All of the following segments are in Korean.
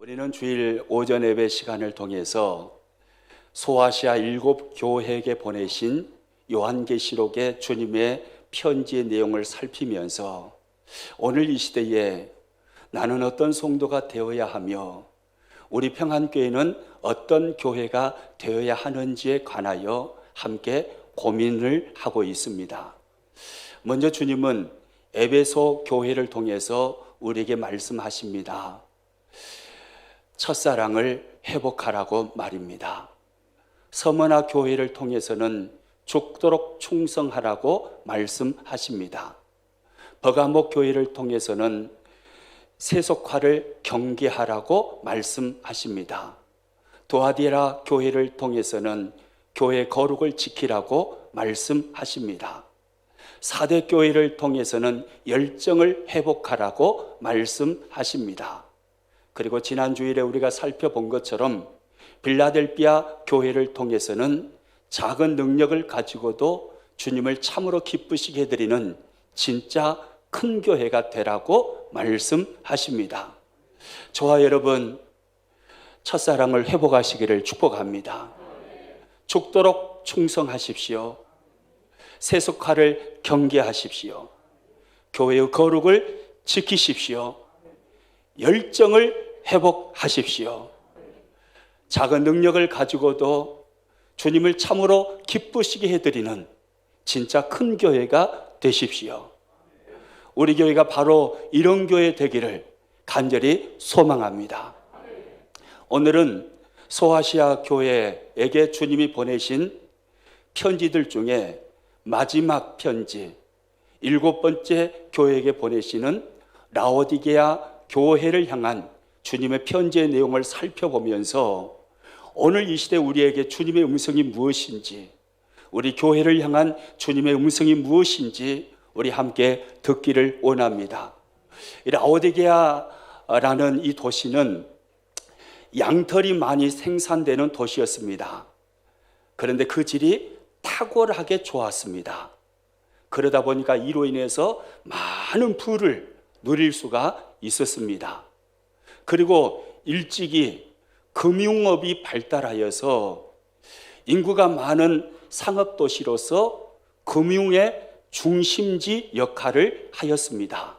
우리는 주일 오전 예배 시간을 통해서 소아시아 7교회에게 보내신 요한계시록의 주님의 편지의 내용을 살피면서 오늘 이 시대에 나는 어떤 성도가 되어야 하며 우리 평안교회는 어떤 교회가 되어야 하는지에 관하여 함께 고민을 하고 있습니다. 먼저 주님은 에베소 교회를 통해서 우리에게 말씀하십니다. 첫사랑을 회복하라고 말입니다. 서머나 교회를 통해서는 죽도록 충성하라고 말씀하십니다. 버가목 교회를 통해서는 세속화를 경계하라고 말씀하십니다. 도아디라 교회를 통해서는 교회 거룩을 지키라고 말씀하십니다. 사대 교회를 통해서는 열정을 회복하라고 말씀하십니다. 그리고 지난 주일에 우리가 살펴본 것처럼 빌라델비아 교회를 통해서는 작은 능력을 가지고도 주님을 참으로 기쁘시게 해드리는 진짜 큰 교회가 되라고 말씀하십니다. 저와 여러분 첫사랑을 회복하시기를 축복합니다. 죽도록 충성하십시오. 세속화를 경계하십시오. 교회의 거룩을 지키십시오. 열정을 회복하십시오. 작은 능력을 가지고도 주님을 참으로 기쁘시게 해드리는 진짜 큰 교회가 되십시오. 우리 교회가 바로 이런 교회 되기를 간절히 소망합니다. 오늘은 소아시아 교회에게 주님이 보내신 편지들 중에 마지막 편지, 7번째 교회에게 보내시는 라오디게아 교회를 향한 주님의 편지의 내용을 살펴보면서 오늘 이 시대 우리에게 주님의 음성이 무엇인지, 우리 교회를 향한 주님의 음성이 무엇인지 우리 함께 듣기를 원합니다. 라오디게아라는 이 도시는 양털이 많이 생산되는 도시였습니다. 그런데 그 질이 탁월하게 좋았습니다. 그러다 보니까 이로 인해서 많은 부를 누릴 수가 있었습니다. 그리고 일찍이 금융업이 발달하여서 인구가 많은 상업도시로서 금융의 중심지 역할을 하였습니다.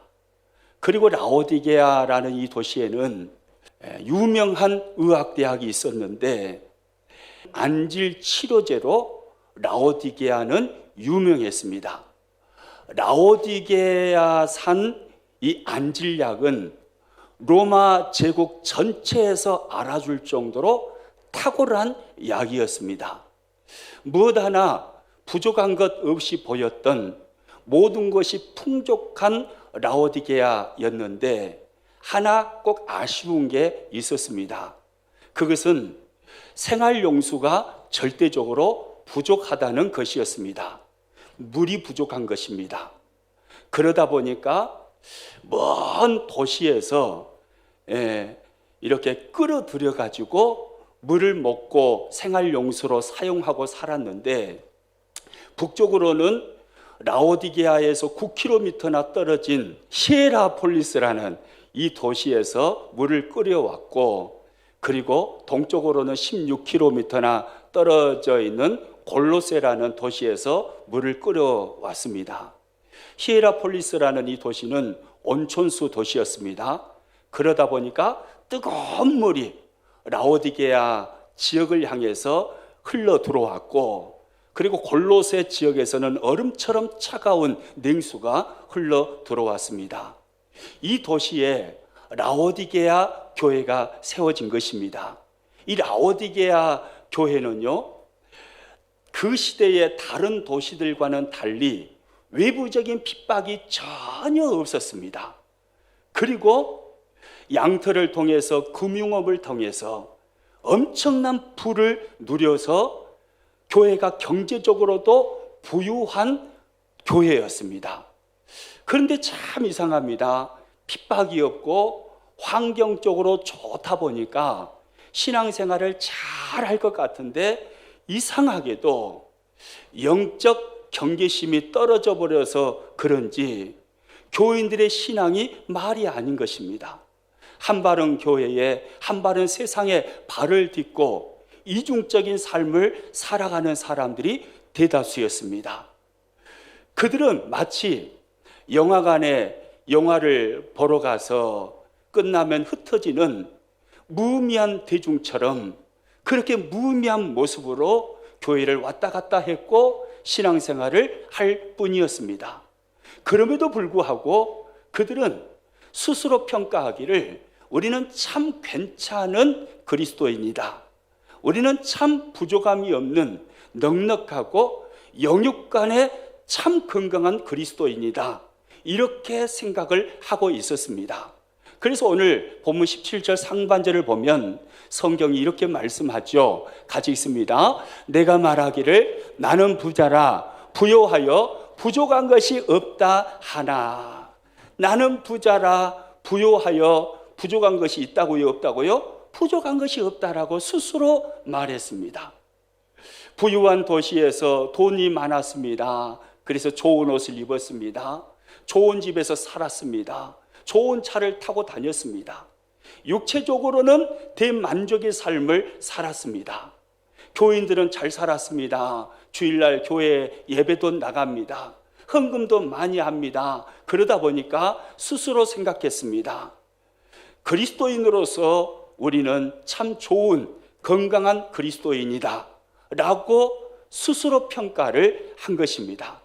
그리고 라오디게아라는 이 도시에는 유명한 의학대학이 있었는데 안질 치료제로 라오디게아는 유명했습니다. 라오디게아산 이 안질약은 로마 제국 전체에서 알아줄 정도로 탁월한 약이었습니다. 무엇 하나 부족한 것 없이 보였던 모든 것이 풍족한 라오디게아였는데 하나 꼭 아쉬운 게 있었습니다. 그것은 생활용수가 절대적으로 부족하다는 것이었습니다. 물이 부족한 것입니다. 그러다 보니까 먼 도시에서 이렇게 끌어들여 가지고 물을 먹고 생활용수로 사용하고 살았는데 북쪽으로는 라오디게아에서 9km나 떨어진 히에라폴리스라는 이 도시에서 물을 끓여왔고, 그리고 동쪽으로는 16km나 떨어져 있는 골로세라는 도시에서 물을 끓여왔습니다. 히에라폴리스라는 이 도시는 온천수 도시였습니다. 그러다 보니까 뜨거운 물이 라오디게아 지역을 향해서 흘러 들어왔고, 그리고 골로새 지역에서는 얼음처럼 차가운 냉수가 흘러 들어왔습니다. 이 도시에 라오디게아 교회가 세워진 것입니다. 이 라오디게아 교회는요, 그 시대의 다른 도시들과는 달리 외부적인 핍박이 전혀 없었습니다. 그리고 양털을 통해서 금융업을 통해서 엄청난 부를 누려서 교회가 경제적으로도 부유한 교회였습니다. 그런데 참 이상합니다. 핍박이 없고 환경적으로 좋다 보니까 신앙생활을 잘 할 것 같은데 이상하게도 영적 경계심이 떨어져 버려서 그런지 교인들의 신앙이 말이 아닌 것입니다. 한 발은 교회에, 한 발은 세상에 발을 딛고 이중적인 삶을 살아가는 사람들이 대다수였습니다. 그들은 마치 영화관에 영화를 보러 가서 끝나면 흩어지는 무의미한 대중처럼 그렇게 무의미한 모습으로 교회를 왔다 갔다 했고 신앙생활을 할 뿐이었습니다. 그럼에도 불구하고 그들은 스스로 평가하기를 우리는 참 괜찮은 그리스도인이다. 우리는 참 부족함이 없는 넉넉하고 영육간에 참 건강한 그리스도인이다. 이렇게 생각을 하고 있었습니다. 그래서 오늘 본문 17절 상반절을 보면 성경이 이렇게 말씀하죠. 같이 읽습니다. 내가 말하기를 나는 부자라 부요하여 부족한 것이 없다 하나. 나는 부자라 부요하여 부족한 것이 있다고요, 없다고요? 부족한 것이 없다라고 스스로 말했습니다. 부유한 도시에서 돈이 많았습니다. 그래서 좋은 옷을 입었습니다. 좋은 집에서 살았습니다. 좋은 차를 타고 다녔습니다. 육체적으로는 대만족의 삶을 살았습니다. 교인들은 잘 살았습니다. 주일날 교회 예배도 나갑니다. 헌금도 많이 합니다. 그러다 보니까 스스로 생각했습니다. 그리스도인으로서 우리는 참 좋은 건강한 그리스도인이다 라고 스스로 평가를 한 것입니다.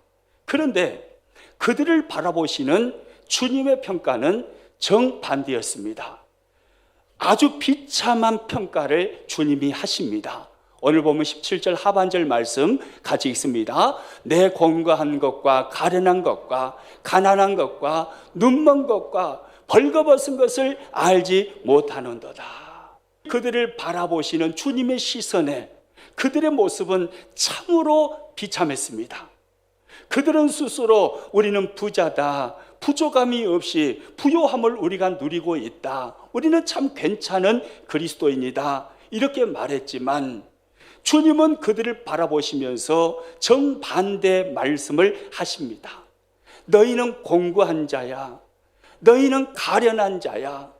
그런데 그들을 바라보시는 주님의 평가는 정반대였습니다. 아주 비참한 평가를 주님이 하십니다. 오늘 보면 17절 하반절 말씀 같이 읽습니다. 내 권고한 것과 가련한 것과 가난한 것과 눈먼 것과 벌거벗은 것을 알지 못하는도다. 그들을 바라보시는 주님의 시선에 그들의 모습은 참으로 비참했습니다. 그들은 스스로 우리는 부자다, 부족함이 없이 부요함을 우리가 누리고 있다, 우리는 참 괜찮은 그리스도인이다 이렇게 말했지만 주님은 그들을 바라보시면서 정반대 말씀을 하십니다. 너희는 공고한 자야, 너희는 가련한 자야,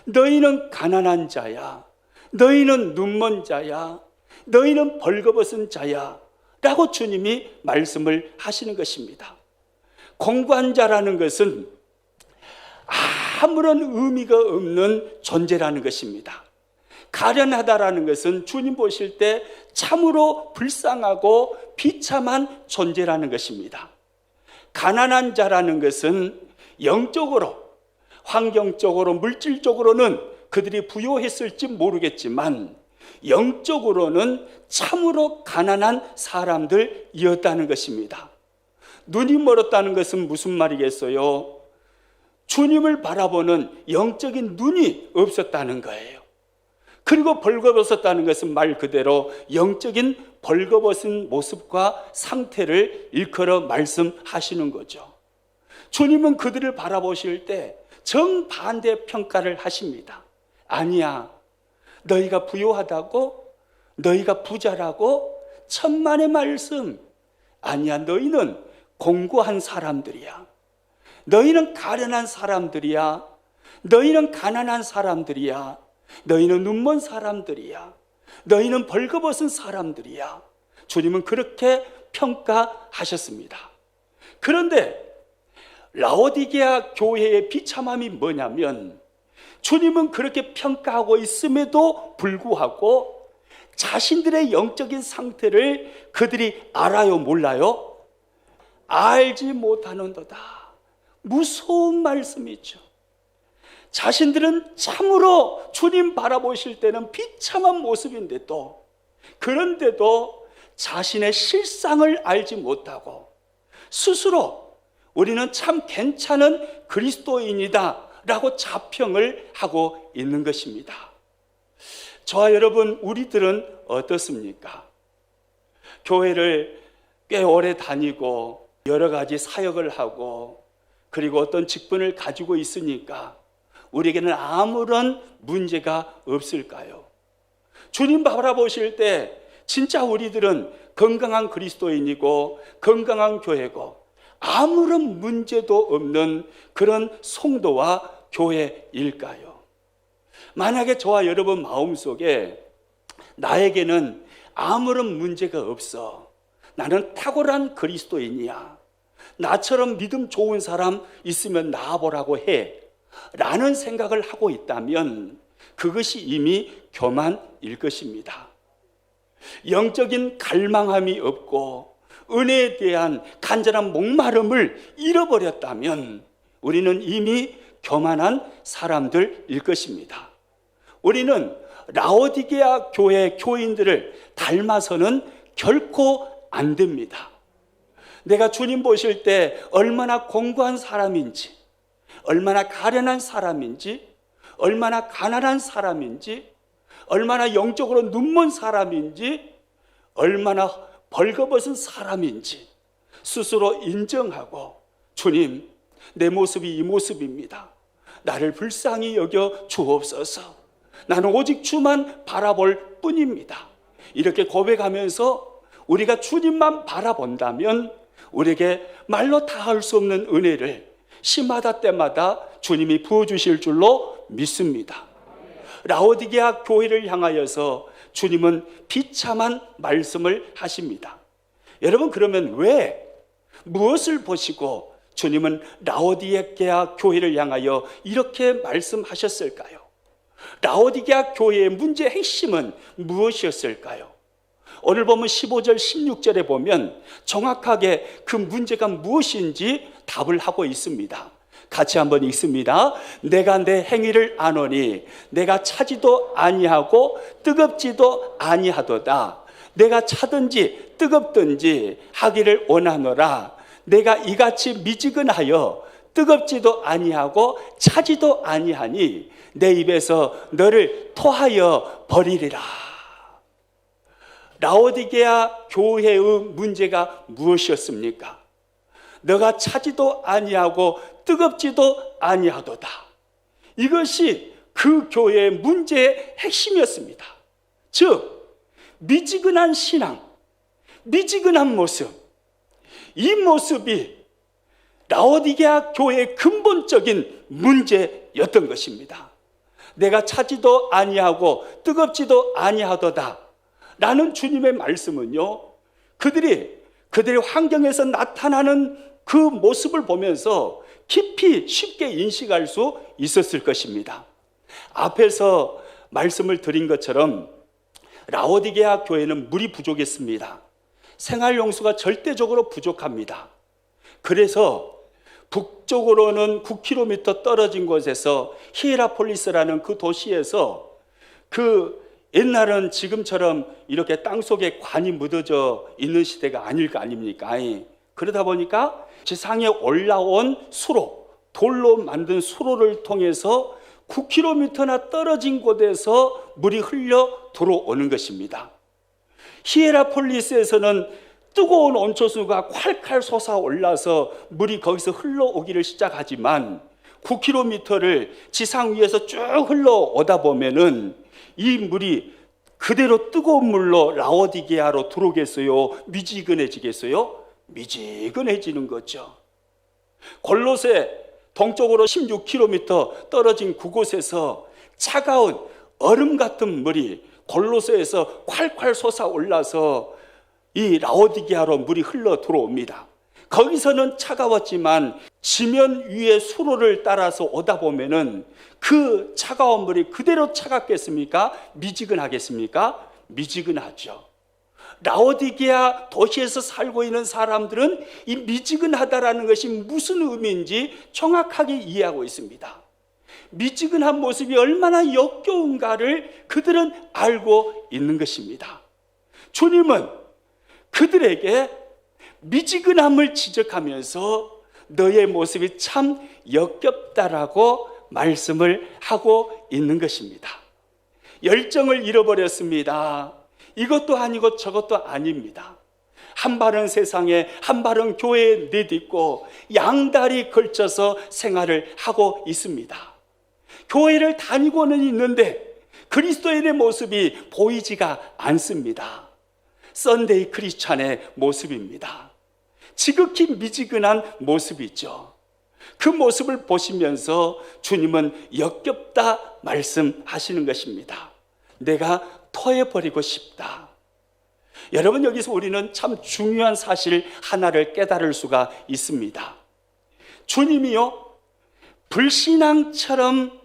너희는 가난한 자야, 너희는 눈먼 자야, 너희는 벌거벗은 자야 라고 주님이 말씀을 하시는 것입니다. 공고한 자라는 것은 아무런 의미가 없는 존재라는 것입니다. 가련하다라는 것은 주님 보실 때 참으로 불쌍하고 비참한 존재라는 것입니다. 가난한 자라는 것은 영적으로, 환경적으로, 물질적으로는 그들이 부요했을지 모르겠지만 영적으로는 참으로 가난한 사람들이었다는 것입니다. 눈이 멀었다는 것은 무슨 말이겠어요? 주님을 바라보는 영적인 눈이 없었다는 거예요. 그리고 벌거벗었다는 것은 말 그대로 영적인 벌거벗은 모습과 상태를 일컬어 말씀하시는 거죠. 주님은 그들을 바라보실 때 정반대 평가를 하십니다. 아니야, 너희가 부요하다고? 너희가 부자라고? 천만의 말씀. 아니야, 너희는 공고한 사람들이야. 너희는 가련한 사람들이야. 너희는 가난한 사람들이야. 너희는 눈먼 사람들이야. 너희는 벌거벗은 사람들이야. 주님은 그렇게 평가하셨습니다. 그런데 라오디게아 교회의 비참함이 뭐냐면 주님은 그렇게 평가하고 있음에도 불구하고 자신들의 영적인 상태를 그들이 알아요, 몰라요? 알지 못하는도다. 무서운 말씀이죠. 자신들은 참으로 주님 바라보실 때는 비참한 모습인데도, 그런데도 자신의 실상을 알지 못하고 스스로 우리는 참 괜찮은 그리스도인이다 라고 자평을 하고 있는 것입니다. 저와 여러분, 우리들은 어떻습니까? 교회를 꽤 오래 다니고 여러 가지 사역을 하고 그리고 어떤 직분을 가지고 있으니까 우리에게는 아무런 문제가 없을까요? 주님 바라보실 때 진짜 우리들은 건강한 그리스도인이고 건강한 교회고 아무런 문제도 없는 그런 성도와 교회일까요? 만약에 저와 여러분 마음속에 나에게는 아무런 문제가 없어, 나는 탁월한 그리스도인이야, 나처럼 믿음 좋은 사람 있으면 나와보라고 해 라는 생각을 하고 있다면 그것이 이미 교만일 것입니다. 영적인 갈망함이 없고 은혜에 대한 간절한 목마름을 잃어버렸다면 우리는 이미 교만한 사람들일 것입니다. 우리는 라오디게아 교회 교인들을 닮아서는 결코 안 됩니다. 내가 주님 보실 때 얼마나 공고한 사람인지, 얼마나 가련한 사람인지, 얼마나 가난한 사람인지, 얼마나 영적으로 눈먼 사람인지, 얼마나 벌거벗은 사람인지 스스로 인정하고, 주님, 내 모습이 이 모습입니다, 나를 불쌍히 여겨 주옵소서, 나는 오직 주만 바라볼 뿐입니다, 이렇게 고백하면서 우리가 주님만 바라본다면 우리에게 말로 다 할 수 없는 은혜를 시마다 때마다 주님이 부어주실 줄로 믿습니다. 라오디게아 교회를 향하여서 주님은 비참한 말씀을 하십니다. 여러분, 그러면 왜, 무엇을 보시고 주님은 라오디게아 교회를 향하여 이렇게 말씀하셨을까요? 라오디게아 교회의 문제의 핵심은 무엇이었을까요? 오늘 보면 15절 16절에 보면 정확하게 그 문제가 무엇인지 답을 하고 있습니다. 같이 한번 읽습니다. 내가 내 행위를 아노니 내가 차지도 아니하고 뜨겁지도 아니하도다. 내가 차든지 뜨겁든지 하기를 원하노라. 내가 이같이 미지근하여 뜨겁지도 아니하고 차지도 아니하니 내 입에서 너를 토하여 버리리라. 라오디게아 교회의 문제가 무엇이었습니까? 너가 차지도 아니하고 뜨겁지도 아니하도다. 이것이 그 교회의 문제의 핵심이었습니다. 즉, 미지근한 신앙, 미지근한 모습, 이 모습이 라오디게아 교회의 근본적인 문제였던 것입니다. 내가 차지도 아니하고 뜨겁지도 아니하도다 라는 주님의 말씀은요, 그들의 환경에서 나타나는 그 모습을 보면서 깊이 쉽게 인식할 수 있었을 것입니다. 앞에서 말씀을 드린 것처럼 라오디게아 교회는 물이 부족했습니다. 생활용수가 절대적으로 부족합니다. 그래서 북쪽으로는 9km 떨어진 곳에서 히에라폴리스라는 그 도시에서, 그 옛날은 지금처럼 이렇게 땅속에 관이 묻어져 있는 시대가 아닐 거 아닙니까? 그러다 보니까 지상에 올라온 수로, 돌로 만든 수로를 통해서 9km나 떨어진 곳에서 물이 흘러 들어오는 것입니다. 히에라폴리스에서는 뜨거운 온초수가 콸콸 솟아올라서 물이 거기서 흘러오기를 시작하지만 9km를 지상 위에서 쭉 흘러오다 보면은 이 물이 그대로 뜨거운 물로 라오디게아로 들어오겠어요? 미지근해지겠어요? 미지근해지는 거죠. 골로새 동쪽으로 16km 떨어진 그곳에서 차가운 얼음 같은 물이 골로새에서 콸콸 솟아올라서 이 라오디게아로 물이 흘러 들어옵니다. 거기서는 차가웠지만 지면 위에 수로를 따라서 오다 보면은 그 차가운 물이 그대로 차갑겠습니까? 미지근하겠습니까? 미지근하죠. 라오디게아 도시에서 살고 있는 사람들은 이 미지근하다라는 것이 무슨 의미인지 정확하게 이해하고 있습니다. 미지근한 모습이 얼마나 역겨운가를 그들은 알고 있는 것입니다. 주님은 그들에게 미지근함을 지적하면서 너의 모습이 참 역겹다라고 말씀을 하고 있는 것입니다. 열정을 잃어버렸습니다. 이것도 아니고 저것도 아닙니다. 한 발은 세상에, 한 발은 교회에 내딛고 양다리 걸쳐서 생활을 하고 있습니다. 교회를 다니고는 있는데 그리스도인의 모습이 보이지가 않습니다. 썬데이 크리스찬의 모습입니다. 지극히 미지근한 모습이죠. 그 모습을 보시면서 주님은 역겹다 말씀하시는 것입니다. 내가 토해버리고 싶다. 여러분, 여기서 우리는 참 중요한 사실 하나를 깨달을 수가 있습니다. 주님이요, 불신앙처럼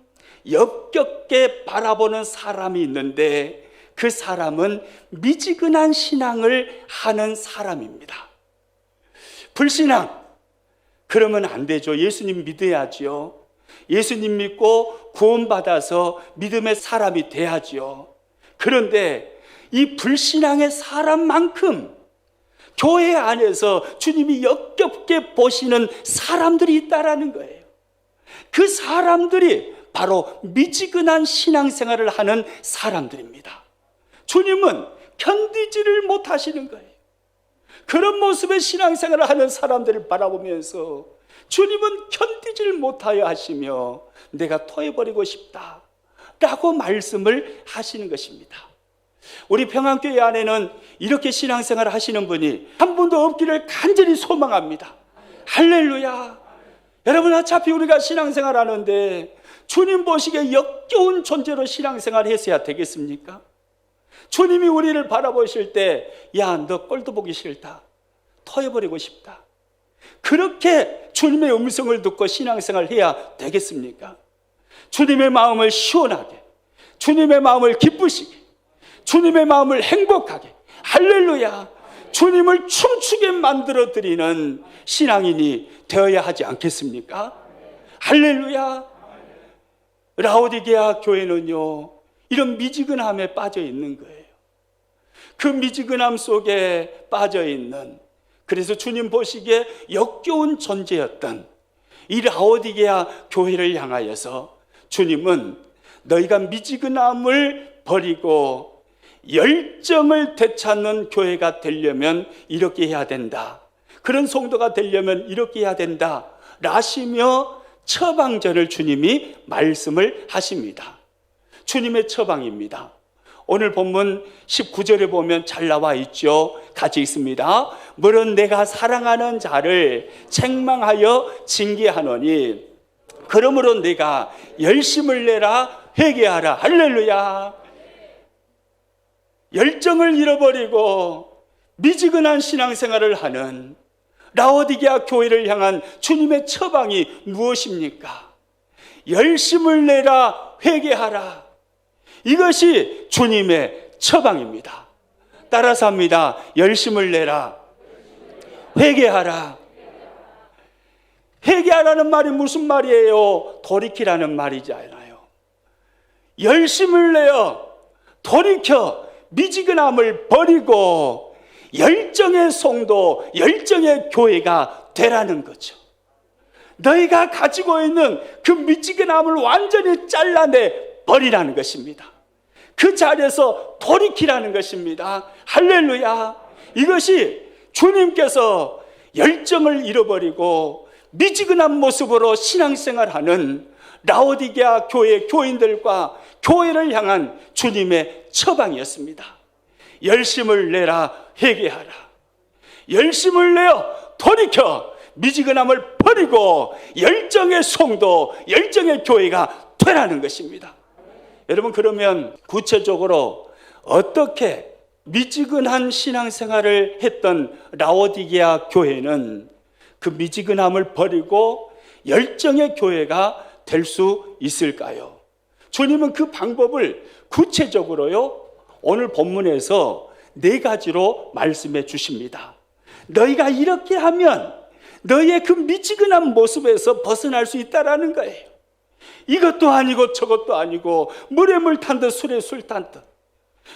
역겹게 바라보는 사람이 있는데 그 사람은 미지근한 신앙을 하는 사람입니다. 불신앙, 그러면 안 되죠. 예수님 믿어야죠. 예수님 믿고 구원받아서 믿음의 사람이 돼야죠. 그런데 이 불신앙의 사람만큼 교회 안에서 주님이 역겹게 보시는 사람들이 있다라는 거예요. 그 사람들이 바로 미지근한 신앙생활을 하는 사람들입니다. 주님은 견디지를 못하시는 거예요. 그런 모습의 신앙생활을 하는 사람들을 바라보면서 주님은 견디지를 못하여 하시며 내가 토해버리고 싶다 라고 말씀을 하시는 것입니다. 우리 평안교회 안에는 이렇게 신앙생활을 하시는 분이 한 분도 없기를 간절히 소망합니다. 할렐루야. 여러분, 어차피 우리가 신앙생활 하는데 주님 보시기에 역겨운 존재로 신앙생활 했어야 되겠습니까? 주님이 우리를 바라보실 때, 야, 너 꼴도 보기 싫다, 토해버리고 싶다, 그렇게 주님의 음성을 듣고 신앙생활 해야 되겠습니까? 주님의 마음을 시원하게, 주님의 마음을 기쁘시게, 주님의 마음을 행복하게, 할렐루야, 주님을 춤추게 만들어 드리는 신앙인이 되어야 하지 않겠습니까? 할렐루야. 라오디게아 교회는요, 이런 미지근함에 빠져 있는 거예요. 그 미지근함 속에 빠져 있는, 그래서 주님 보시기에 역겨운 존재였던 이 라오디게아 교회를 향하여서 주님은 너희가 미지근함을 버리고 열정을 되찾는 교회가 되려면 이렇게 해야 된다, 그런 성도가 되려면 이렇게 해야 된다 라시며 처방전을 주님이 말씀을 하십니다. 주님의 처방입니다. 오늘 본문 19절에 보면 잘 나와 있죠. 같이 있습니다. 물은 내가 사랑하는 자를 책망하여 징계하노니 그러므로 내가 열심을 내라 회개하라. 할렐루야. 열정을 잃어버리고 미지근한 신앙생활을 하는 라오디게아 교회를 향한 주님의 처방이 무엇입니까? 열심을 내라 회개하라. 이것이 주님의 처방입니다. 따라서 합니다. 열심을 내라 회개하라. 회개하라는 말이 무슨 말이에요? 돌이키라는 말이잖아요. 열심을 내어 돌이켜 미지근함을 버리고 열정의 성도, 열정의 교회가 되라는 거죠. 너희가 가지고 있는 그 미지근함을 완전히 잘라내 버리라는 것입니다. 그 자리에서 돌이키라는 것입니다. 할렐루야. 이것이 주님께서 열정을 잃어버리고 미지근한 모습으로 신앙생활하는 라오디게아 교회 교인들과 교회를 향한 주님의 처방이었습니다. 열심을 내라 회개하라. 열심을 내어 돌이켜 미지근함을 버리고 열정의 성도, 열정의 교회가 되라는 것입니다. 여러분, 그러면 구체적으로 어떻게 미지근한 신앙생활을 했던 라오디게아 교회는 그 미지근함을 버리고 열정의 교회가 될 수 있을까요? 주님은 그 방법을 구체적으로요, 오늘 본문에서 4가지로 말씀해 주십니다. 너희가 이렇게 하면 너희의 그 미지근한 모습에서 벗어날 수 있다라는 거예요. 이것도 아니고 저것도 아니고 물에 물 탄 듯 술에 술 탄 듯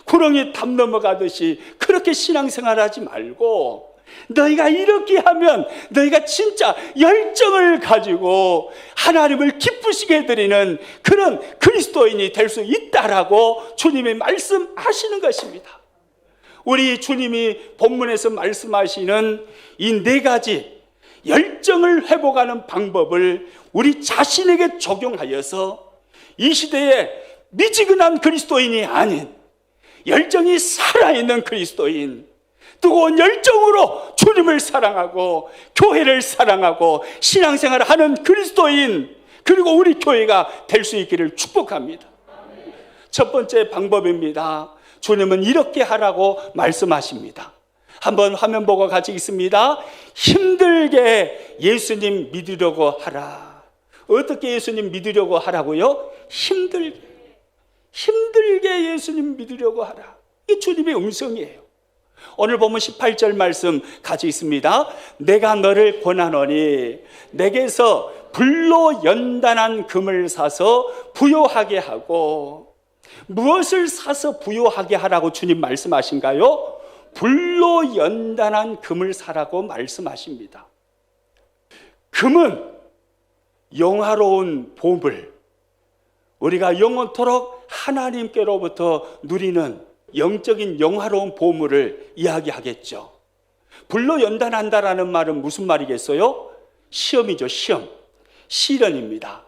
구렁이 담 넘어가듯이 그렇게 신앙생활하지 말고 너희가 이렇게 하면 너희가 진짜 열정을 가지고 하나님을 기쁘시게 해드리는 그런 그리스도인이 될 수 있다라고 주님이 말씀하시는 것입니다. 우리 주님이 본문에서 말씀하시는 이 4가지 열정을 회복하는 방법을 우리 자신에게 적용하여서 이 시대에 미지근한 그리스도인이 아닌 열정이 살아있는 그리스도인, 뜨거운 열정으로 주님을 사랑하고 교회를 사랑하고 신앙생활을 하는 그리스도인, 그리고 우리 교회가 될 수 있기를 축복합니다. 첫 번째 방법입니다. 주님은 이렇게 하라고 말씀하십니다. 한번 화면 보고 같이 있습니다. 힘들게 예수님 믿으려고 하라. 어떻게 예수님 믿으려고 하라고요? 힘들게 예수님 믿으려고 하라. 이게 주님의 음성이에요. 오늘 보면 18절 말씀 같이 있습니다. 내가 너를 권하노니 내게서 불로 연단한 금을 사서 부요하게 하고. 무엇을 사서 부요하게 하라고 주님 말씀하신가요? 불로 연단한 금을 사라고 말씀하십니다. 금은 영화로운 보물, 우리가 영원토록 하나님께로부터 누리는 영적인 영화로운 보물을 이야기하겠죠. 불로 연단한다라는 말은 무슨 말이겠어요? 시험이죠. 시험, 시련입니다.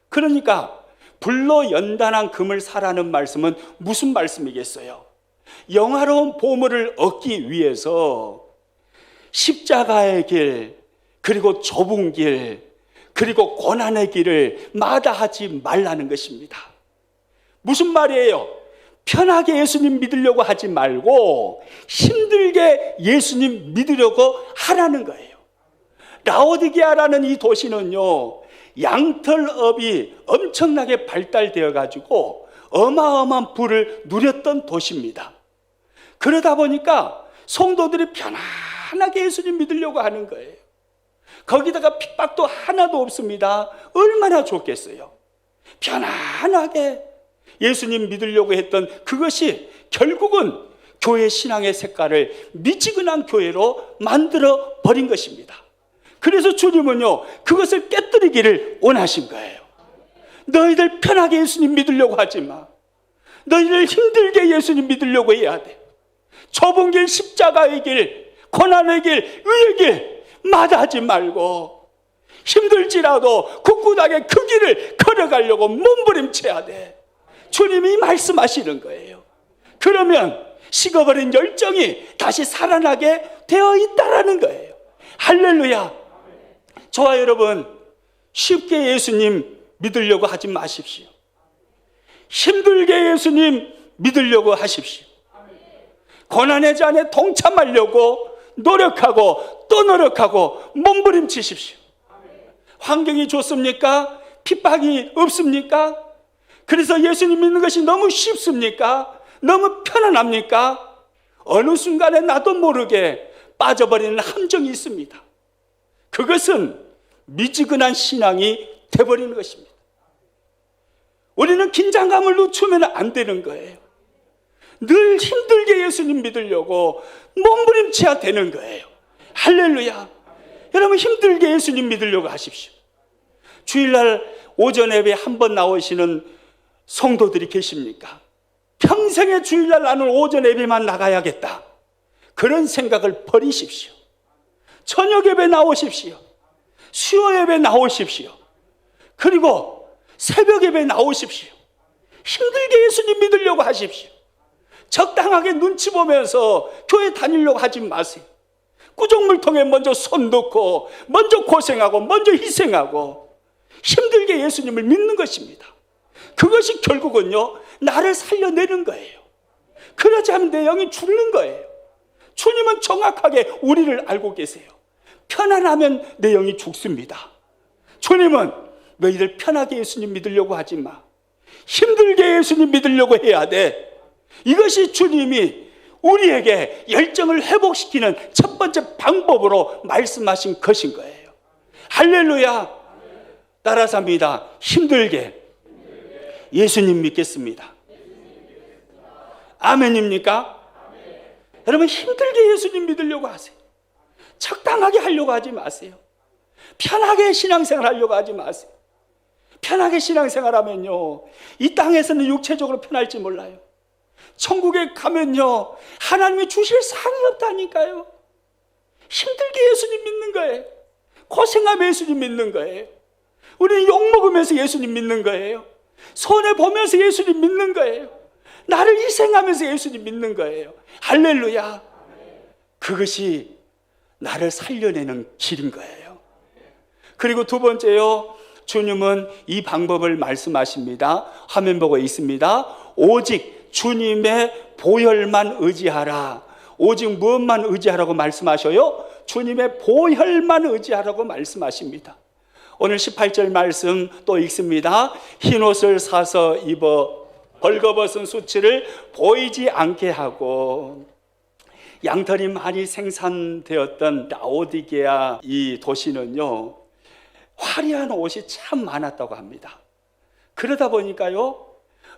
그러니까 불로 연단한 금을 사라는 말씀은 무슨 말씀이겠어요? 영화로운 보물을 얻기 위해서 십자가의 길, 그리고 좁은 길, 그리고 고난의 길을 마다하지 말라는 것입니다. 무슨 말이에요? 편하게 예수님 믿으려고 하지 말고 힘들게 예수님 믿으려고 하라는 거예요. 라오디게아라는 이 도시는요, 양털업이 엄청나게 발달되어 가지고 어마어마한 부를 누렸던 도시입니다. 그러다 보니까 성도들이 편안하게 예수님 믿으려고 하는 거예요. 거기다가 핍박도 하나도 없습니다. 얼마나 좋겠어요. 편안하게 예수님 믿으려고 했던 그것이 결국은 교회 신앙의 색깔을 미지근한 교회로 만들어 버린 것입니다. 그래서 주님은요, 그것을 깨뜨리기를 원하신 거예요. 너희들 편하게 예수님 믿으려고 하지 마. 너희들 힘들게 예수님 믿으려고 해야 돼. 좁은 길, 십자가의 길, 고난의 길, 의의 길 마다하지 말고 힘들지라도 굳굳하게 그 길을 걸어가려고 몸부림쳐야 돼. 주님이 말씀하시는 거예요. 그러면 식어버린 열정이 다시 살아나게 되어 있다라는 거예요. 할렐루야. 저와 여러분, 쉽게 예수님 믿으려고 하지 마십시오. 힘들게 예수님 믿으려고 하십시오. 고난의 잔에 동참하려고 노력하고 또 노력하고 몸부림치십시오. 환경이 좋습니까? 핍박이 없습니까? 그래서 예수님 믿는 것이 너무 쉽습니까? 너무 편안합니까? 어느 순간에 나도 모르게 빠져버리는 함정이 있습니다. 그것은 미지근한 신앙이 되어버리는 것입니다. 우리는 긴장감을 늦추면 안 되는 거예요. 늘 힘들게 예수님 믿으려고 몸부림쳐야 되는 거예요. 할렐루야. 여러분, 힘들게 예수님 믿으려고 하십시오. 주일날 오전 예배 한 번 나오시는 성도들이 계십니까? 평생의 주일날 나는 오전 예배만 나가야겠다, 그런 생각을 버리십시오. 저녁 예배 나오십시오. 수요 예배 나오십시오. 그리고 새벽 예배 나오십시오. 힘들게 예수님 믿으려고 하십시오. 적당하게 눈치 보면서 교회 다니려고 하지 마세요. 구정물통에 먼저 손 넣고 먼저 고생하고 먼저 희생하고 힘들게 예수님을 믿는 것입니다. 그것이 결국은요, 나를 살려내는 거예요. 그러지 않으면 내 영이 죽는 거예요. 주님은 정확하게 우리를 알고 계세요. 편안하면 내 영이 죽습니다. 주님은 너희들 편하게 예수님 믿으려고 하지 마. 힘들게 예수님 믿으려고 해야 돼. 이것이 주님이 우리에게 열정을 회복시키는 첫 번째 방법으로 말씀하신 것인 거예요. 할렐루야. 따라서 합니다. 힘들게 예수님 믿겠습니다. 아멘입니까? 여러분, 힘들게 예수님 믿으려고 하세요. 적당하게 하려고 하지 마세요. 편하게 신앙생활 하려고 하지 마세요. 편하게 신앙생활 하면요, 이 땅에서는 육체적으로 편할지 몰라요. 천국에 가면요, 하나님이 주실 상이 없다니까요. 힘들게 예수님 믿는 거예요. 고생하며 예수님 믿는 거예요. 우리는 욕먹으면서 예수님 믿는 거예요. 손해보면서 예수님 믿는 거예요. 나를 희생하면서 예수님 믿는 거예요. 할렐루야. 그것이 나를 살려내는 길인 거예요. 그리고 두 번째요, 주님은 이 방법을 말씀하십니다. 화면 보고 있습니다. 오직 주님의 보혈만 의지하라. 오직 무엇만 의지하라고 말씀하셔요? 주님의 보혈만 의지하라고 말씀하십니다. 오늘 18절 말씀 또 읽습니다. 흰옷을 사서 입어 벌거벗은 수치를 보이지 않게 하고. 양털이 많이 생산되었던 라오디게아 이 도시는요, 화려한 옷이 참 많았다고 합니다. 그러다 보니까요,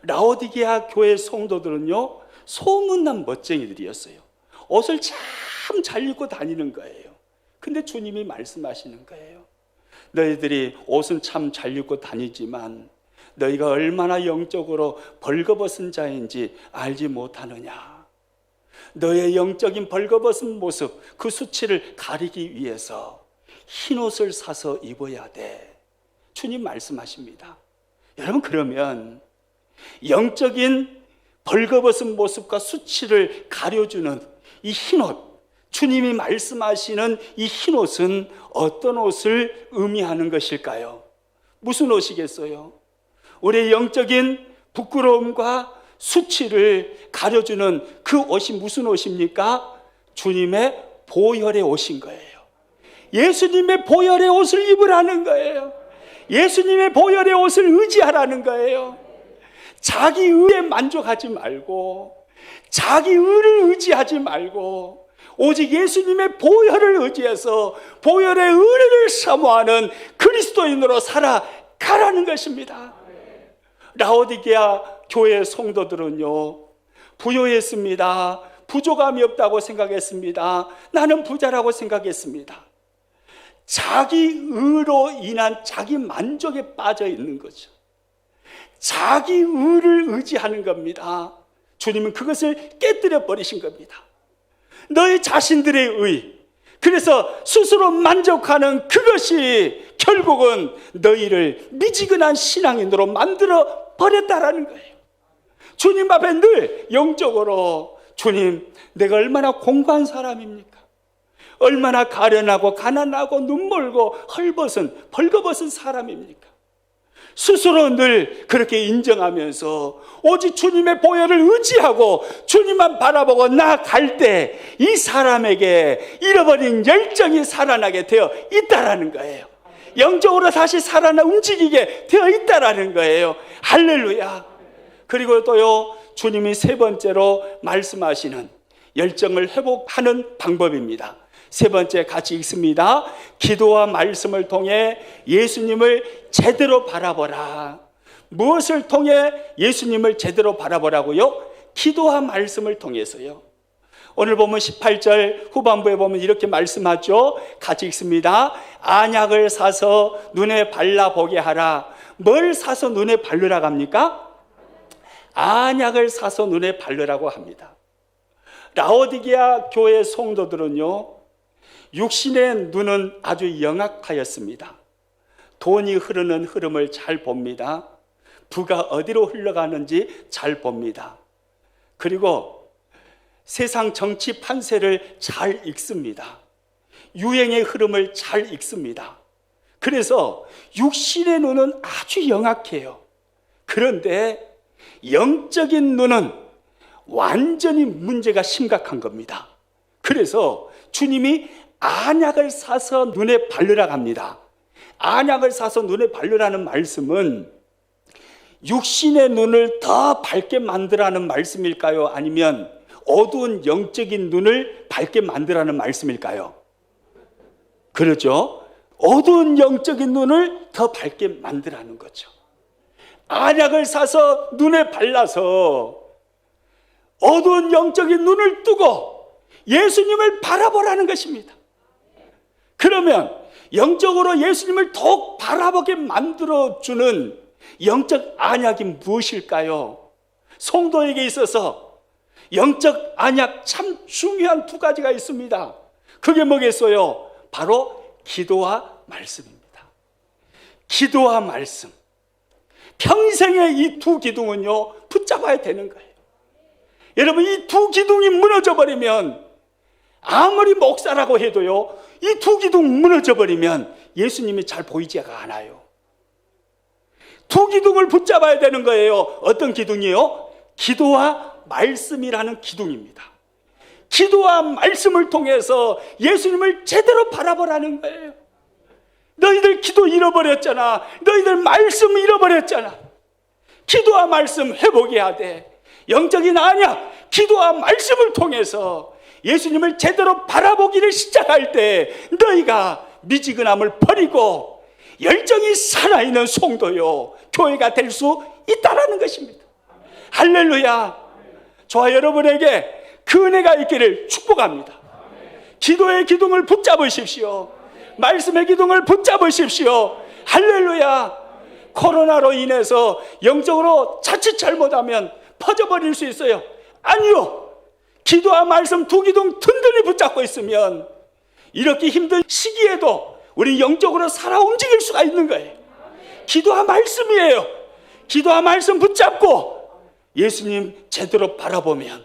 라오디게아 교회 성도들은요, 소문난 멋쟁이들이었어요. 옷을 참 잘 입고 다니는 거예요. 근데 주님이 말씀하시는 거예요. 너희들이 옷은 참 잘 입고 다니지만 너희가 얼마나 영적으로 벌거벗은 자인지 알지 못하느냐. 너의 영적인 벌거벗은 모습, 그 수치를 가리기 위해서 흰옷을 사서 입어야 돼. 주님 말씀하십니다. 여러분, 그러면 영적인 벌거벗은 모습과 수치를 가려주는 이 흰옷, 주님이 말씀하시는 이 흰옷은 어떤 옷을 의미하는 것일까요? 무슨 옷이겠어요? 우리의 영적인 부끄러움과 수치를 가려주는 그 옷이 무슨 옷입니까? 주님의 보혈의 옷인 거예요. 예수님의 보혈의 옷을 입으라는 거예요. 예수님의 보혈의 옷을 의지하라는 거예요. 자기 의에 만족하지 말고, 자기 의를 의지하지 말고, 오직 예수님의 보혈을 의지해서 보혈의 의를 사모하는 그리스도인으로 살아가라는 것입니다. 라오디게아 교회 성도들은요, 부요했습니다. 부족함이 없다고 생각했습니다. 나는 부자라고 생각했습니다. 자기 의로 인한 자기 만족에 빠져 있는 거죠. 자기 의를 의지하는 겁니다. 주님은 그것을 깨뜨려 버리신 겁니다. 너희 자신들의 의, 그래서 스스로 만족하는 그것이 결국은 너희를 미지근한 신앙인으로 만들어 버렸다라는 거예요. 주님 앞에 늘 영적으로, 주님, 내가 얼마나 공고한 사람입니까? 얼마나 가련하고 가난하고 눈멀고 벌거벗은 사람입니까? 스스로 늘 그렇게 인정하면서 오직 주님의 보혈을 의지하고 주님만 바라보고 나아갈 때 이 사람에게 잃어버린 열정이 살아나게 되어 있다라는 거예요. 영적으로 다시 살아나 움직이게 되어 있다라는 거예요. 할렐루야. 그리고 또요, 주님이 세 번째로 말씀하시는 열정을 회복하는 방법입니다. 세 번째 같이 읽습니다. 기도와 말씀을 통해 예수님을 제대로 바라보라. 무엇을 통해 예수님을 제대로 바라보라고요? 기도와 말씀을 통해서요. 오늘 보면 18절 후반부에 보면 이렇게 말씀하죠. 같이 읽습니다. 안약을 사서 눈에 발라보게 하라. 뭘 사서 눈에 바르라고 합니까? 안약을 사서 눈에 바르라고 합니다. 라오디게아 교회 성도들은요, 육신의 눈은 아주 영악하였습니다. 돈이 흐르는 흐름을 잘 봅니다. 부가 어디로 흘러가는지 잘 봅니다. 그리고 세상 정치 판세를 잘 읽습니다. 유행의 흐름을 잘 읽습니다. 그래서 육신의 눈은 아주 영악해요. 그런데 영적인 눈은 완전히 문제가 심각한 겁니다. 그래서 주님이 안약을 사서 눈에 바르라고 합니다. 안약을 사서 눈에 바르라는 말씀은 육신의 눈을 더 밝게 만들라는 말씀일까요? 아니면 어두운 영적인 눈을 밝게 만들라는 말씀일까요? 그렇죠? 어두운 영적인 눈을 더 밝게 만들라는 거죠. 안약을 사서 눈에 발라서 어두운 영적인 눈을 뜨고 예수님을 바라보라는 것입니다. 그러면 영적으로 예수님을 더욱 바라보게 만들어주는 영적 안약이 무엇일까요? 성도에게 있어서 영적 안약 참 중요한 두 가지가 있습니다. 그게 뭐겠어요? 바로 기도와 말씀입니다. 기도와 말씀. 평생의 이 두 기둥은요, 붙잡아야 되는 거예요. 여러분, 이 두 기둥이 무너져 버리면 아무리 목사라고 해도요, 이 두 기둥 무너져 버리면 예수님이 잘 보이지가 않아요. 두 기둥을 붙잡아야 되는 거예요. 어떤 기둥이요? 기도와 말씀이라는 기둥입니다. 기도와 말씀을 통해서 예수님을 제대로 바라보라는 거예요. 너희들 기도 잃어버렸잖아. 너희들 말씀 잃어버렸잖아. 기도와 말씀 회복해야 돼. 영적인 안약, 기도와 말씀을 통해서 예수님을 제대로 바라보기를 시작할 때 너희가 미지근함을 버리고 열정이 살아있는 성도요, 교회가 될 수 있다라는 것입니다. 할렐루야. 저와 여러분에게 그 은혜가 있기를 축복합니다. 기도의 기둥을 붙잡으십시오. 말씀의 기둥을 붙잡으십시오. 할렐루야. 코로나로 인해서 영적으로 자칫 잘못하면 퍼져버릴 수 있어요. 아니요. 기도와 말씀 두 기둥 든든히 붙잡고 있으면 이렇게 힘든 시기에도 우리 영적으로 살아 움직일 수가 있는 거예요. 기도와 말씀이에요. 기도와 말씀 붙잡고 예수님 제대로 바라보면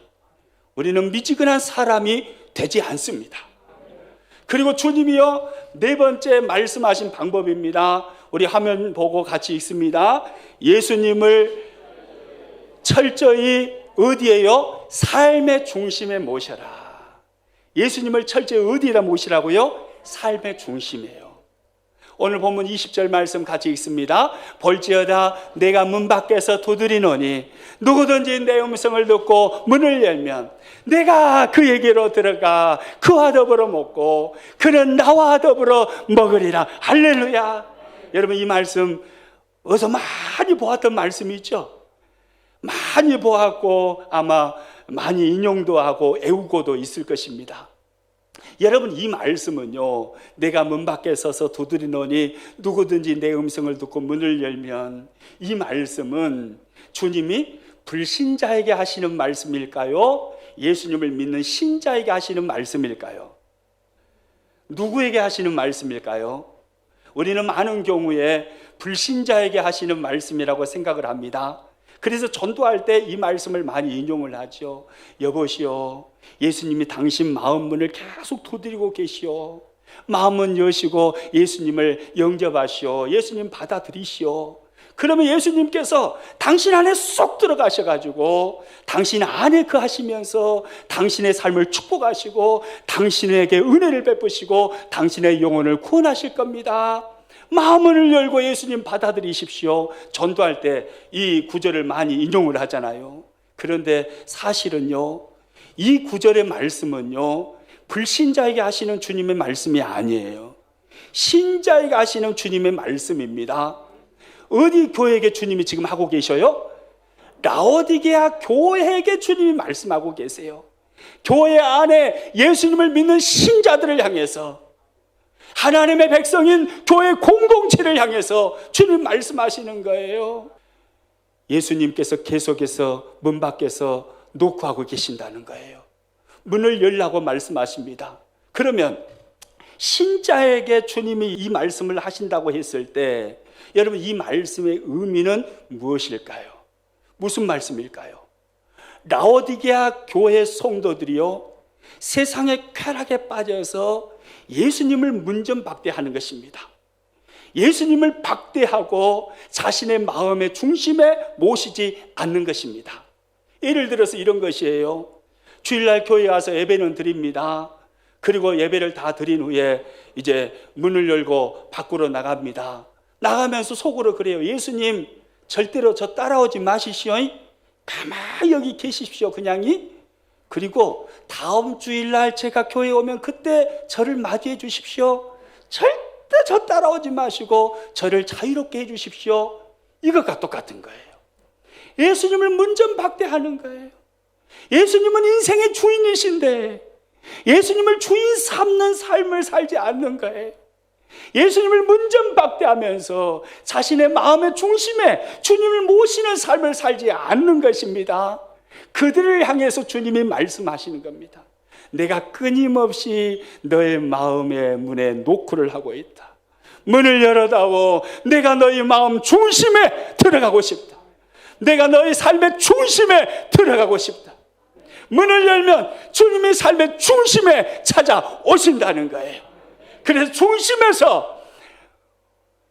우리는 미지근한 사람이 되지 않습니다. 그리고 주님이요, 네 번째 말씀하신 방법입니다. 우리 화면 보고 같이 읽습니다. 예수님을 철저히 어디에요? 삶의 중심에 모셔라. 예수님을 철저히 어디에다 모시라고요? 삶의 중심이에요. 오늘 본문 20절 말씀 같이 읽습니다. 볼지어다 내가 문 밖에서 두드리노니 누구든지 내 음성을 듣고 문을 열면 내가 그에게로 들어가 그와 더불어 먹고 그는 나와 더불어 먹으리라. 할렐루야. 여러분, 이 말씀 어디서 많이 보았던 말씀이죠. 많이 보았고 아마 많이 인용도 하고 애우고도 있을 것입니다. 여러분, 이 말씀은요, 내가 문 밖에 서서 두드리노니 누구든지 내 음성을 듣고 문을 열면, 이 말씀은 주님이 불신자에게 하시는 말씀일까요? 예수님을 믿는 신자에게 하시는 말씀일까요? 누구에게 하시는 말씀일까요? 우리는 많은 경우에 불신자에게 하시는 말씀이라고 생각을 합니다. 그래서 전도할 때 이 말씀을 많이 인용을 하죠. 여보시오, 예수님이 당신 마음 문을 계속 두드리고 계시오. 마음은 여시고 예수님을 영접하시오. 예수님 받아들이시오. 그러면 예수님께서 당신 안에 쏙 들어가셔가지고 당신 안에 거하시면서 당신의 삶을 축복하시고 당신에게 은혜를 베푸시고 당신의 영혼을 구원하실 겁니다. 마음을 열고 예수님 받아들이십시오. 전도할 때 이 구절을 많이 인용을 하잖아요. 그런데 사실은요, 이 구절의 말씀은요, 불신자에게 하시는 주님의 말씀이 아니에요. 신자에게 하시는 주님의 말씀입니다. 어디 교회에게 주님이 지금 하고 계셔요? 라오디게아 교회에게 주님이 말씀하고 계세요. 교회 안에 예수님을 믿는 신자들을 향해서, 하나님의 백성인 교회 공동체를 향해서 주님 말씀하시는 거예요. 예수님께서 계속해서 문 밖에서 노크하고 계신다는 거예요. 문을 열라고 말씀하십니다. 그러면 신자에게 주님이 이 말씀을 하신다고 했을 때 여러분, 이 말씀의 의미는 무엇일까요? 무슨 말씀일까요? 라오디게아 교회 성도들이요, 세상의 쾌락에 빠져서 예수님을 문전박대하는 것입니다. 예수님을 박대하고 자신의 마음의 중심에 모시지 않는 것입니다. 예를 들어서 이런 것이에요. 주일날 교회에 와서 예배는 드립니다. 그리고 예배를 다 드린 후에 이제 문을 열고 밖으로 나갑니다. 나가면서 속으로 그래요. 예수님, 절대로 저 따라오지 마시시오. 가만히 여기 계십시오. 그냥이. 그리고 다음 주일날 제가 교회에 오면 그때 저를 맞이해 주십시오. 절대 저 따라오지 마시고 저를 자유롭게 해 주십시오. 이것과 똑같은 거예요. 예수님을 문전박대하는 거예요. 예수님은 인생의 주인이신데 예수님을 주인 삼는 삶을 살지 않는 거예요. 예수님을 문전박대하면서 자신의 마음의 중심에 주님을 모시는 삶을 살지 않는 것입니다. 그들을 향해서 주님이 말씀하시는 겁니다. 내가 끊임없이 너의 마음의 문에 노크를 하고 있다. 문을 열어다오. 내가 너의 마음 중심에 들어가고 싶다. 내가 너의 삶의 중심에 들어가고 싶다. 문을 열면 주님이 삶의 중심에 찾아오신다는 거예요. 그래서 중심에서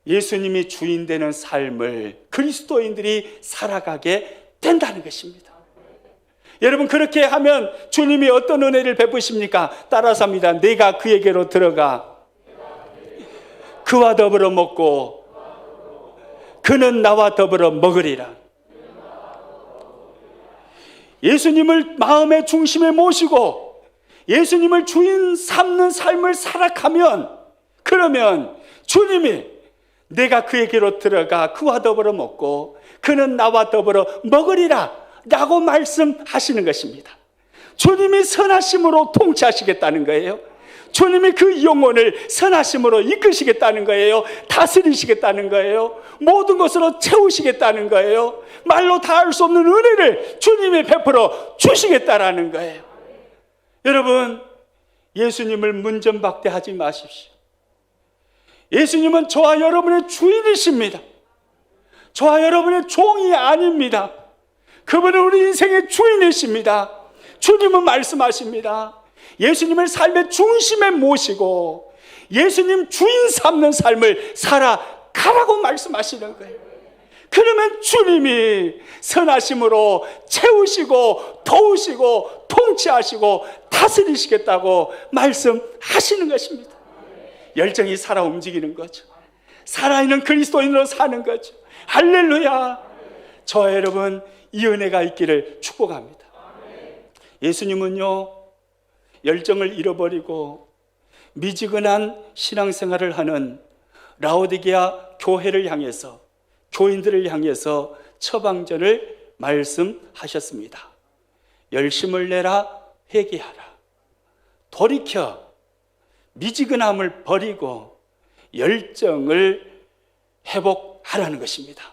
예수님이 주인 되는 삶을 그리스도인들이 살아가게 된다는 것입니다. 여러분, 그렇게 하면 주님이 어떤 은혜를 베푸십니까? 따라서 합니다. 내가 그에게로 들어가 그와 더불어 먹고 그는 나와 더불어 먹으리라. 예수님을 마음의 중심에 모시고 예수님을 주인 삼는 삶을 살아가면, 그러면 주님이 내가 그에게로 들어가 그와 더불어 먹고 그는 나와 더불어 먹으리라 라고 말씀하시는 것입니다. 주님이 선하심으로 통치하시겠다는 거예요. 주님이 그 영혼을 선하심으로 이끄시겠다는 거예요. 다스리시겠다는 거예요. 모든 것으로 채우시겠다는 거예요. 말로 다 할 수 없는 은혜를 주님이 베풀어 주시겠다라는 거예요. 여러분, 예수님을 문전박대하지 마십시오. 예수님은 저와 여러분의 주인이십니다. 저와 여러분의 종이 아닙니다. 그분은 우리 인생의 주인이십니다. 주님은 말씀하십니다. 예수님을 삶의 중심에 모시고 예수님 주인 삼는 삶을 살아가라고 말씀하시는 거예요. 그러면 주님이 선하심으로 채우시고 도우시고 통치하시고 다스리시겠다고 말씀하시는 것입니다. 열정이 살아 움직이는 거죠. 살아있는 그리스도인으로 사는 거죠. 할렐루야. 저와 여러분, 이 은혜가 있기를 축복합니다. 예수님은요, 열정을 잃어버리고 미지근한 신앙생활을 하는 라오디게아 교회를 향해서, 교인들을 향해서 처방전을 말씀하셨습니다. 열심을 내라, 회개하라. 돌이켜 미지근함을 버리고 열정을 회복하라는 것입니다.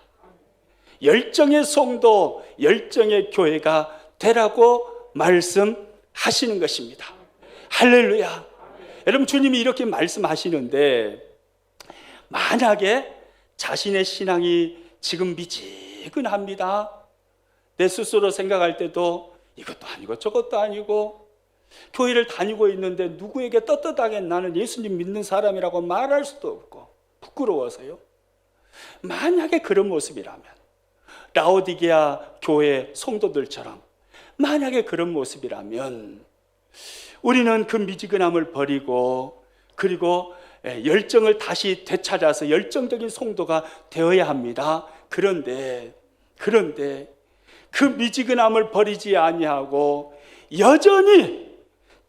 열정의 성도, 열정의 교회가 되라고 말씀하시는 것입니다. 할렐루야. 여러분, 주님이 이렇게 말씀하시는데 만약에 자신의 신앙이 지금 미지근합니다. 내 스스로 생각할 때도 이것도 아니고 저것도 아니고 교회를 다니고 있는데 누구에게 떳떳하게 나는 예수님 믿는 사람이라고 말할 수도 없고 부끄러워서요. 만약에 그런 모습이라면, 라오디게아 교회 성도들처럼 만약에 그런 모습이라면 우리는 그 미지근함을 버리고 그리고 열정을 다시 되찾아서 열정적인 성도가 되어야 합니다. 그런데 그 미지근함을 버리지 아니하고 여전히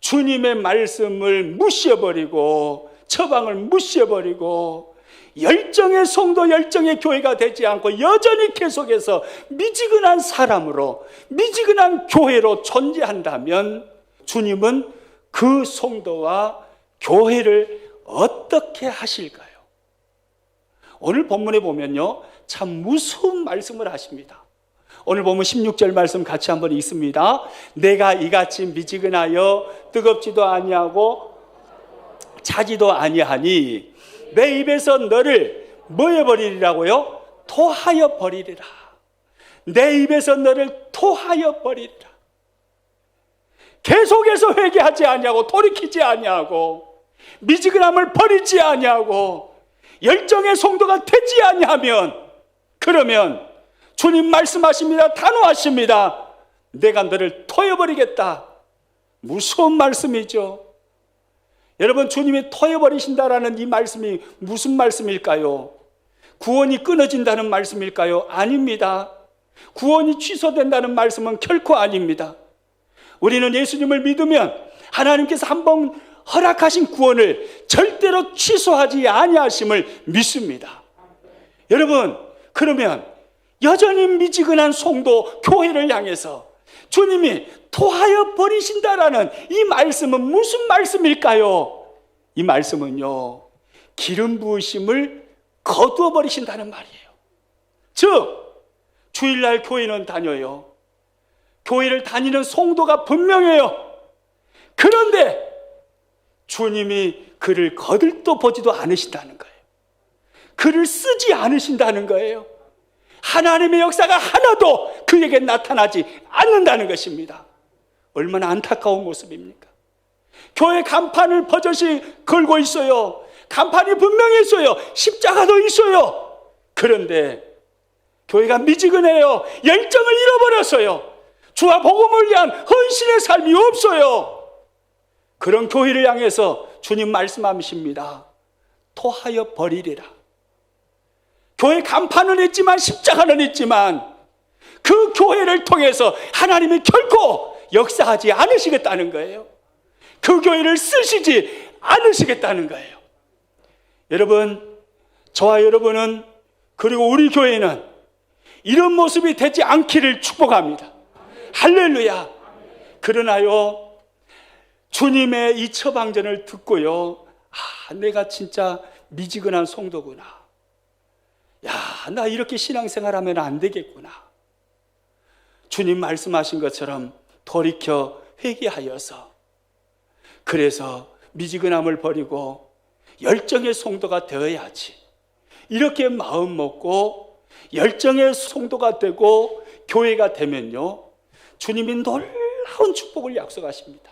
주님의 말씀을 무시해버리고 처방을 무시해버리고 열정의 성도, 열정의 교회가 되지 않고 여전히 계속해서 미지근한 사람으로, 미지근한 교회로 존재한다면 주님은 그 성도와 교회를 어떻게 하실까요? 오늘 본문에 보면요, 참 무서운 말씀을 하십니다. 오늘 보면 16절 말씀 같이 한번 읽습니다. 내가 이같이 미지근하여 뜨겁지도 아니하고 차지도 아니하니 내 입에서 너를 뭐 해버리리라고요? 토하여 버리리라. 내 입에서 너를 토하여 버리리라. 계속해서 회개하지 아니하고 돌이키지 아니하고 미지근함을 버리지 아니하고 열정의 성도가 되지 아니하면, 그러면 주님 말씀하십니다. 단호하십니다. 내가 너를 토해버리겠다. 무서운 말씀이죠. 여러분, 주님이 토해버리신다라는 이 말씀이 무슨 말씀일까요? 구원이 끊어진다는 말씀일까요? 아닙니다. 구원이 취소된다는 말씀은 결코 아닙니다. 우리는 예수님을 믿으면 하나님께서 한번 허락하신 구원을 절대로 취소하지 아니하심을 믿습니다. 여러분, 그러면 여전히 미지근한 성도, 교회를 향해서 주님이 토하여 버리신다라는 이 말씀은 무슨 말씀일까요? 이 말씀은요, 기름 부으심을 거두어 버리신다는 말이에요. 즉, 주일날 교회는 다녀요. 교회를 다니는 성도가 분명해요. 그런데 주님이 그를 거들떠 보지도 않으신다는 거예요. 그를 쓰지 않으신다는 거예요. 하나님의 역사가 하나도 그에게 나타나지 않는다는 것입니다. 얼마나 안타까운 모습입니까? 교회 간판을 버젓이 걸고 있어요. 간판이 분명히 있어요. 십자가도 있어요. 그런데 교회가 미지근해요. 열정을 잃어버렸어요. 주와 복음을 위한 헌신의 삶이 없어요. 그런 교회를 향해서 주님 말씀하십니다. 토하여 버리리라. 교회 간판은 있지만 십자가는 있지만 그 교회를 통해서 하나님이 결코 역사하지 않으시겠다는 거예요. 그 교회를 쓰시지 않으시겠다는 거예요. 여러분, 저와 여러분은, 그리고 우리 교회는 이런 모습이 되지 않기를 축복합니다. 할렐루야. 그러나요, 주님의 이 처방전을 듣고요, 내가 진짜 미지근한 성도구나. 나 이렇게 신앙생활하면 안 되겠구나. 주님 말씀하신 것처럼 돌이켜 회개하여서, 그래서 미지근함을 버리고 열정의 성도가 되어야지. 이렇게 마음 먹고 열정의 성도가 되고 교회가 되면요, 주님이 놀라운 축복을 약속하십니다.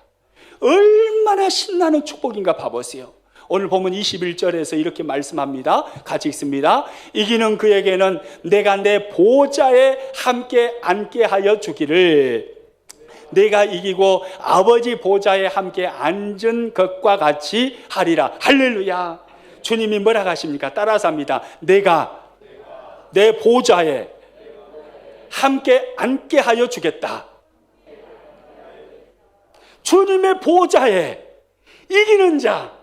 얼마나 신나는 축복인가 봐보세요. 오늘 보면 21절에서 이렇게 말씀합니다. 같이 읽습니다. 이기는 그에게는 내가 내 보좌에 함께 앉게 하여 주기를, 내가 이기고 아버지 보좌에 함께 앉은 것과 같이 하리라. 할렐루야. 주님이 뭐라고 하십니까? 따라서 합니다. 내가 내 보좌에 함께 앉게 하여 주겠다. 주님의 보좌에 이기는 자,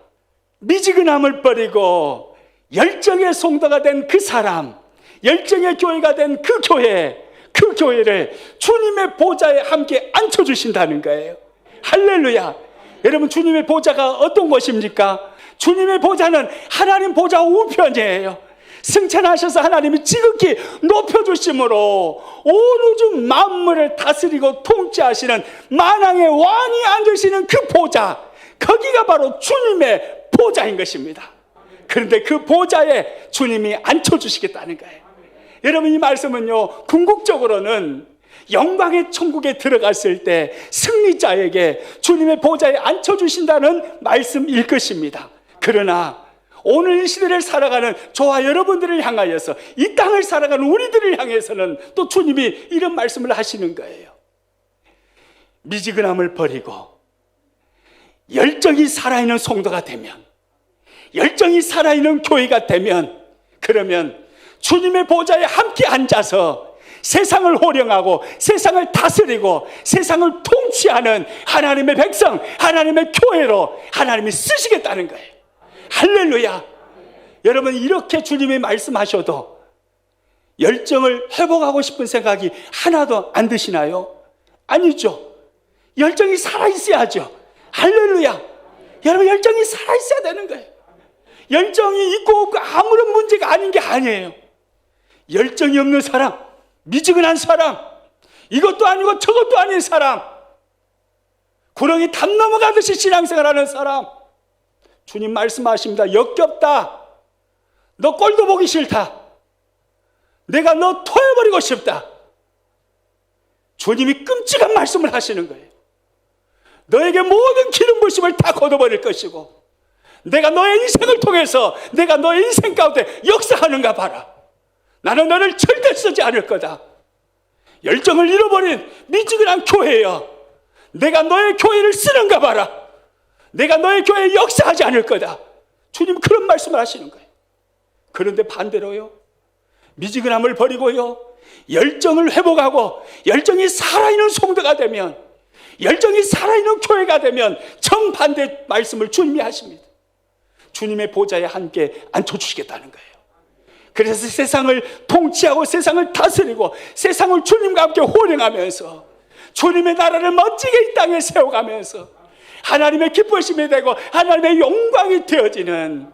미지근함을 버리고 열정의 성도가 된 그 사람, 열정의 교회가 된 그 교회, 그 교회를 주님의 보좌에 함께 앉혀주신다는 거예요. 할렐루야. 여러분, 주님의 보좌가 어떤 것입니까? 주님의 보좌는 하나님 보좌 우편이에요. 승천하셔서 하나님이 지극히 높여주심으로 온 우주 만물을 다스리고 통치하시는 만왕의 왕이 앉으시는 그 보좌, 거기가 바로 주님의 보좌인 것입니다. 그런데 그 보좌에 주님이 앉혀주시겠다는 거예요. 여러분, 이 말씀은요, 궁극적으로는 영광의 천국에 들어갔을 때 승리자에게 주님의 보좌에 앉혀주신다는 말씀일 것입니다. 그러나 오늘 이 시대를 살아가는 저와 여러분들을 향하여서, 이 땅을 살아가는 우리들을 향해서는 또 주님이 이런 말씀을 하시는 거예요. 미지근함을 버리고 열정이 살아있는 성도가 되면, 열정이 살아있는 교회가 되면, 그러면 주님의 보좌에 함께 앉아서 세상을 호령하고 세상을 다스리고 세상을 통치하는 하나님의 백성, 하나님의 교회로 하나님이 쓰시겠다는 거예요. 할렐루야. 여러분, 이렇게 주님이 말씀하셔도 열정을 회복하고 싶은 생각이 하나도 안 드시나요? 아니죠. 열정이 살아있어야죠. 할렐루야. 여러분, 열정이 살아있어야 되는 거예요. 열정이 있고 없고 아무런 문제가 아닌 게 아니에요. 열정이 없는 사람, 미지근한 사람, 이것도 아니고 저것도 아닌 사람, 구렁이 담 넘어가듯이 신앙생활하는 사람, 주님 말씀하십니다. 역겹다. 너 꼴도 보기 싫다. 내가 너 토해버리고 싶다. 주님이 끔찍한 말씀을 하시는 거예요. 너에게 모든 기름 부심을 다 걷어버릴 것이고, 내가 너의 인생을 통해서 내가 너의 인생 가운데 역사하는가 봐라. 나는 너를 절대 쓰지 않을 거다. 열정을 잃어버린 미지근한 교회여, 내가 너의 교회를 쓰는가 봐라. 내가 너의 교회에 역사하지 않을 거다. 주님 그런 말씀을 하시는 거예요. 그런데 반대로요, 미지근함을 버리고요, 열정을 회복하고 열정이 살아있는 성도가 되면, 열정이 살아있는 교회가 되면 정반대 말씀을 주님이 하십니다. 주님의 보좌에 함께 앉혀주시겠다는 거예요. 그래서 세상을 통치하고 세상을 다스리고 세상을 주님과 함께 호령하면서 주님의 나라를 멋지게 이 땅에 세워가면서 하나님의 기쁘심이 되고 하나님의 영광이 되어지는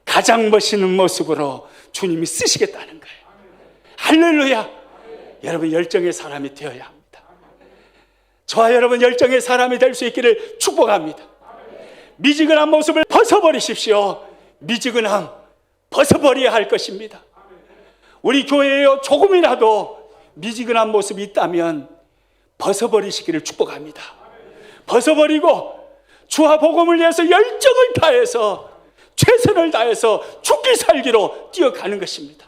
가장 멋있는 모습으로 주님이 쓰시겠다는 거예요. 할렐루야. 여러분, 열정의 사람이 되어야 합니다. 저와 여러분 열정의 사람이 될 수 있기를 축복합니다. 미지근한 모습을 벗어버리십시오. 미지근함 벗어버려야 할 것입니다. 우리 교회에 조금이라도 미지근한 모습이 있다면 벗어버리시기를 축복합니다. 벗어버리고 주와 복음을 위해서 열정을 다해서 최선을 다해서 죽기 살기로 뛰어가는 것입니다.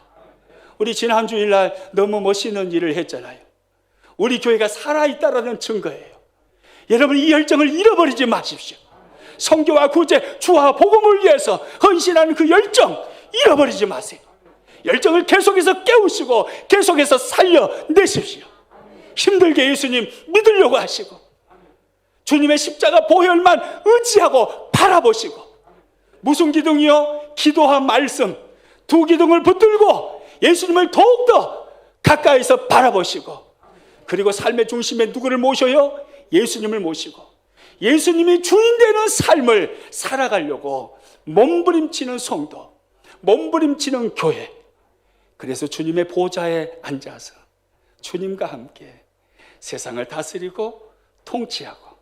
우리 지난 주일날 너무 멋있는 일을 했잖아요. 우리 교회가 살아있다라는 증거예요. 여러분, 이 열정을 잃어버리지 마십시오. 성교와 구제, 주와 복음을 위해서 헌신하는 그 열정 잃어버리지 마세요. 열정을 계속해서 깨우시고 계속해서 살려내십시오. 힘들게 예수님 믿으려고 하시고 주님의 십자가 보혈만 의지하고 바라보시고, 무슨 기둥이요? 기도와 말씀, 두 기둥을 붙들고 예수님을 더욱더 가까이서 바라보시고, 그리고 삶의 중심에 누구를 모셔요? 예수님을 모시고 예수님이 주인 되는 삶을 살아가려고 몸부림치는 성도, 몸부림치는 교회. 그래서 주님의 보좌에 앉아서 주님과 함께 세상을 다스리고 통치하고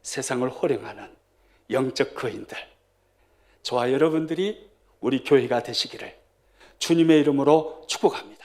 세상을 호령하는 영적 거인들, 저와 여러분들이 우리 교회가 되시기를 주님의 이름으로 축복합니다.